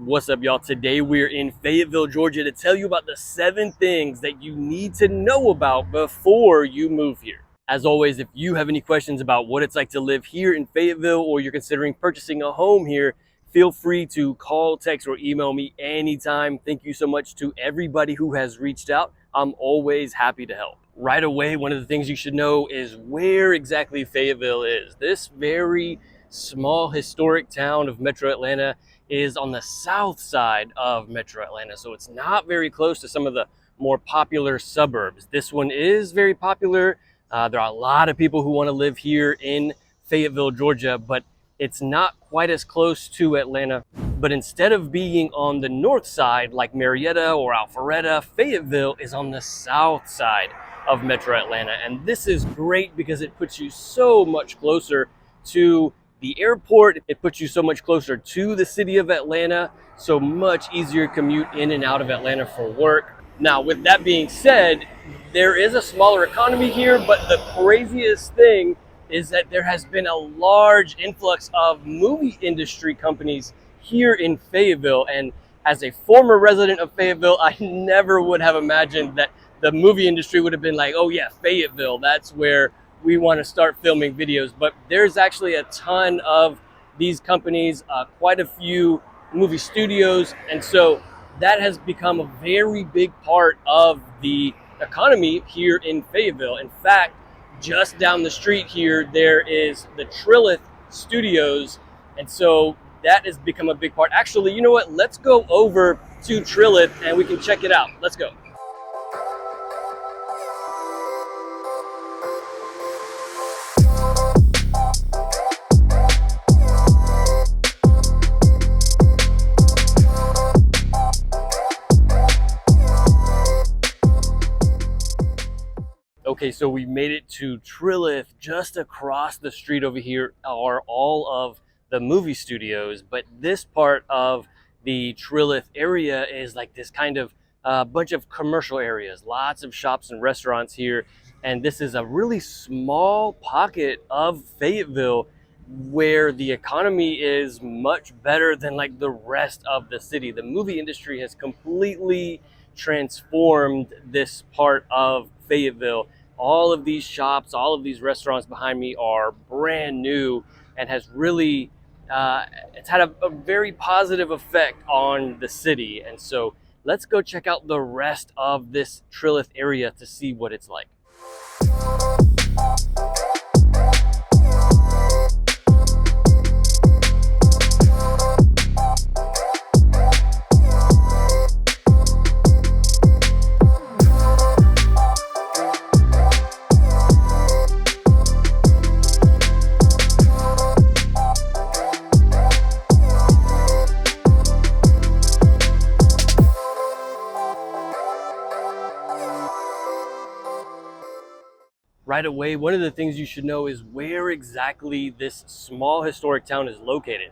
What's up, y'all? Today we're in Fayetteville, Georgia to tell you about the 7 things that you need to know about before you move here. As always, if you have any questions about what it's like to live here in Fayetteville or you're considering purchasing a home here, feel free to call, text, or email me anytime. Thank you so much to everybody who has reached out. I'm always happy to help. Right away, one of the things you should know is where exactly Fayetteville is. This very small historic town of Metro Atlanta is on the south side of Metro Atlanta, so it's not very close to some of the more popular suburbs. This one is very popular. There are a lot of people who want to live here in Fayetteville, Georgia, but it's not quite as close to Atlanta. But instead of being on the north side like Marietta or Alpharetta, Fayetteville is on the south side of Metro Atlanta. And this is great because it puts you so much closer to the airport. It puts you so much closer to the city of Atlanta, so much easier commute in and out of Atlanta for work. Now, with that being said, there is a smaller economy here, but the craziest thing is that there has been a large influx of movie industry companies here in Fayetteville. And as a former resident of Fayetteville, I never would have imagined that the movie industry would have been like, oh yeah, Fayetteville, that's where we want to start filming videos. But there's actually a ton of these companies, quite a few movie studios. And so that has become a very big part of the economy here in Fayetteville. In fact, just down the street here, there is the Trillith Studios. And so that has become a big part. Actually, you know what? Let's go over to Trillith and we can check it out. Let's go. Okay, so we made it to Trillith. Just across the street over here are all of the movie studios, but this part of the Trillith area is like this kind of bunch of commercial areas, lots of shops and restaurants here. And this is a really small pocket of Fayetteville where the economy is much better than like the rest of the city. The movie industry has completely transformed this part of Fayetteville. All of these shops, all of these restaurants behind me are brand new and has really, it's had a very positive effect on the city. And so let's go check out the rest of this Trillith area to see what it's like. Right away, one of the things you should know is where exactly this small historic town is located.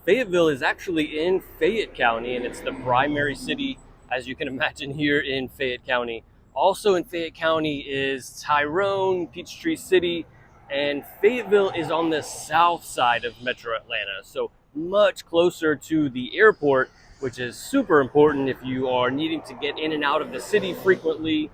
Fayetteville is actually in Fayette County, and it's the primary city, as you can imagine, here in Fayette County. Also in Fayette County is Tyrone, Peachtree City, and Fayetteville is on the south side of Metro Atlanta, so much closer to the airport, which is super important if you are needing to get in and out of the city frequently.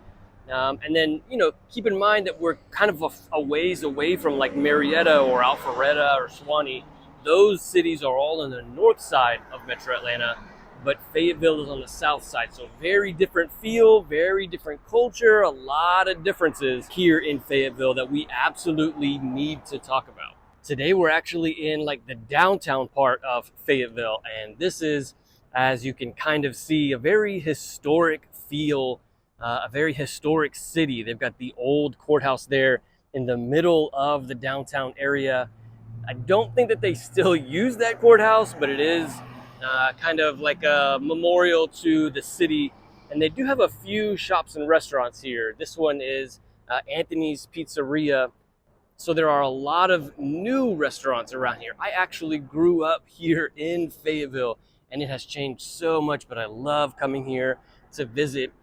And then, you know, keep in mind that we're kind of a ways away from like Marietta or Alpharetta or Suwanee. Those cities are all on the north side of Metro Atlanta, but Fayetteville is on the south side. So very different feel, very different culture, a lot of differences here in Fayetteville that we absolutely need to talk about. Today, we're actually in like the downtown part of Fayetteville. And this is, as you can kind of see, a very historic feel. A very historic city. They've got the old courthouse there in the middle of the downtown area. I don't think that they still use that courthouse, but it is kind of like a memorial to the city. And they do have a few shops and restaurants here. This one is Anthony's Pizzeria. So there are a lot of new restaurants around here. I actually grew up here in Fayetteville and it has changed so much, but I love coming here to visit.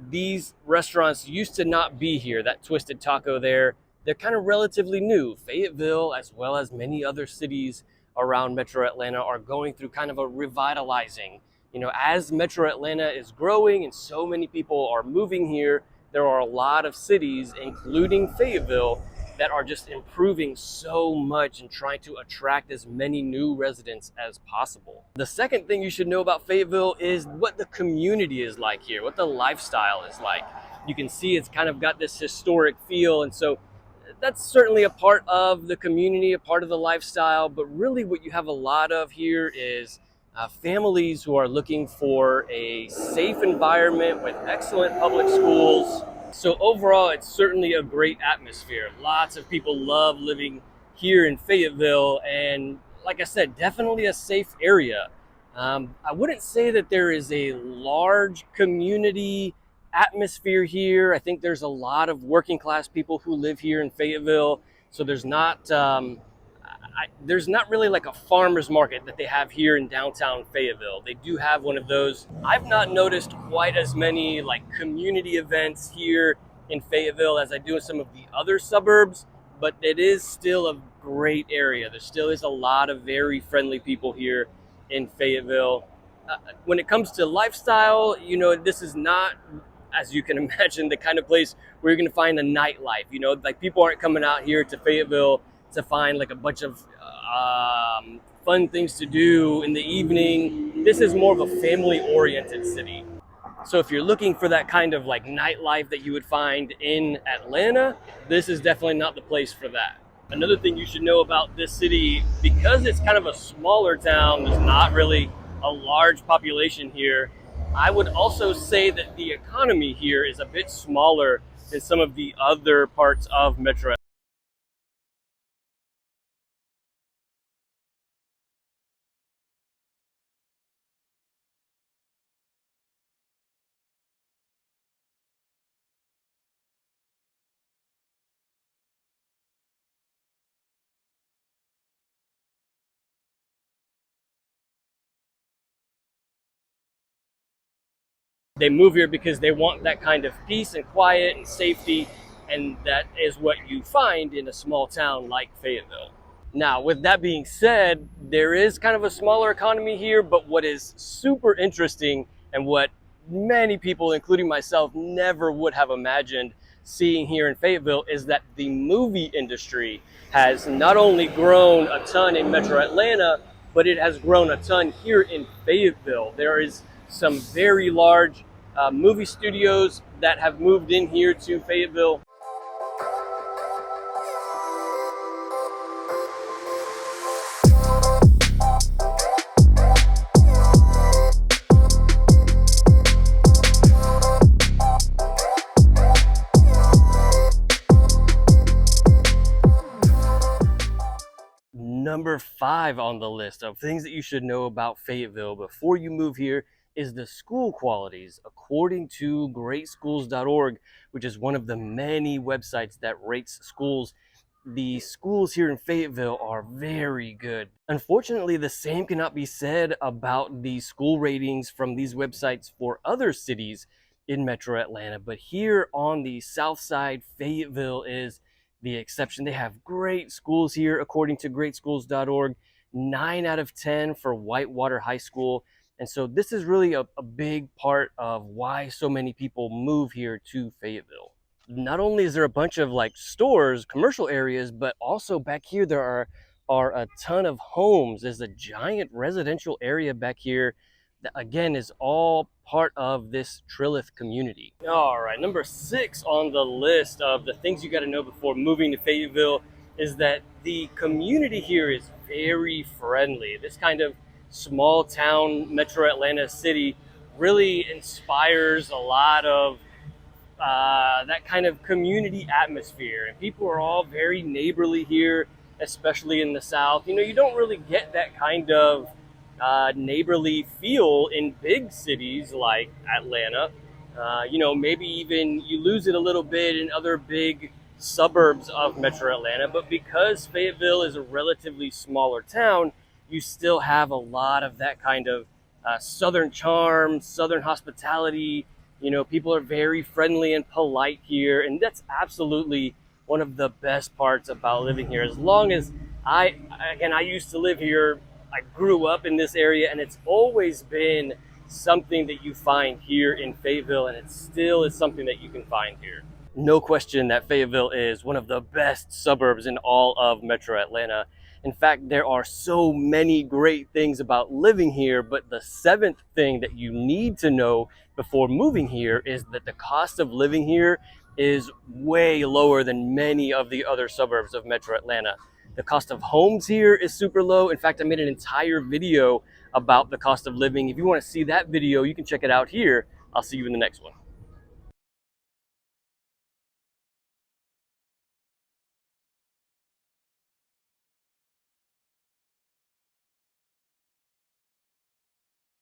These restaurants used to not be here. That Twisted Taco there, they're kind of relatively new. Fayetteville, as well as many other cities around Metro Atlanta, are going through kind of a revitalizing You know, as Metro Atlanta is growing and so many people are moving here, there are a lot of cities, including Fayetteville, that are just improving so much and trying to attract as many new residents as possible. The second thing you should know about Fayetteville is what the community is like here, what the lifestyle is like. You can see it's kind of got this historic feel, and so that's certainly a part of the community, a part of the lifestyle, but really what you have a lot of here is families who are looking for a safe environment with excellent public schools. So overall, it's certainly a great atmosphere. Lots of people love living here in Fayetteville, and like I said, definitely a safe area. I wouldn't say that there is a large community atmosphere here. I think there's a lot of working class people who live here in Fayetteville, so there's not really like a farmer's market that they have here in downtown Fayetteville. They do have one of those. I've not noticed quite as many like community events here in Fayetteville as I do in some of the other suburbs, but it is still a great area. There still is a lot of very friendly people here in Fayetteville. When it comes to lifestyle, you know, this is not, as you can imagine, the kind of place where you're going to find a nightlife. You know, like people aren't coming out here to Fayetteville to find like a bunch of fun things to do in the evening. This is more of a family-oriented city. So if you're looking for that kind of like nightlife that you would find in Atlanta, this is definitely not the place for that. Another thing you should know about this city, because it's kind of a smaller town, there's not really a large population here. I would also say that the economy here is a bit smaller than some of the other parts of Metro. They move here because they want that kind of peace and quiet and safety, and that is what you find in a small town like Fayetteville. Now, with that being said, there is kind of a smaller economy here, but what is super interesting and what many people, including myself, never would have imagined seeing here in Fayetteville is that the movie industry has not only grown a ton in Metro Atlanta, but it has grown a ton here in Fayetteville. There is some very large movie studios that have moved in here to Fayetteville. Number 5 on the list of things that you should know about Fayetteville before you move here is the school qualities. According to greatschools.org, which is one of the many websites that rates schools, the schools here in Fayetteville are very good. Unfortunately, the same cannot be said about the school ratings from these websites for other cities in Metro Atlanta, but here on the south side, Fayetteville is the exception. They have great schools here, according to greatschools.org, 9 out of 10 for Whitewater High School. And so this is really a big part of why so many people move here to Fayetteville. Not only is there a bunch of like stores, commercial areas, but also back here there are a ton of homes. There's a giant residential area back here that again is all part of this Trilith community. All right, number 6 on the list of the things you got to know before moving to Fayetteville is that the community here is very friendly. This kind of small town Metro Atlanta city really inspires a lot of that kind of community atmosphere, and people are all very neighborly here, especially in the South. You know, you don't really get that kind of neighborly feel in big cities like Atlanta. You know, maybe even you lose it a little bit in other big suburbs of Metro Atlanta, but because Fayetteville is a relatively smaller town, you still have a lot of that kind of Southern charm, Southern hospitality. You know, people are very friendly and polite here, and that's absolutely one of the best parts about living here. As long as I used to live here, I grew up in this area, and it's always been something that you find here in Fayetteville, and it still is something that you can find here. No question that Fayetteville is one of the best suburbs in all of Metro Atlanta. In fact, there are so many great things about living here, but the seventh thing that you need to know before moving here is that the cost of living here is way lower than many of the other suburbs of Metro Atlanta. The cost of homes here is super low. In fact, I made an entire video about the cost of living. If you want to see that video, you can check it out here. I'll see you in the next one.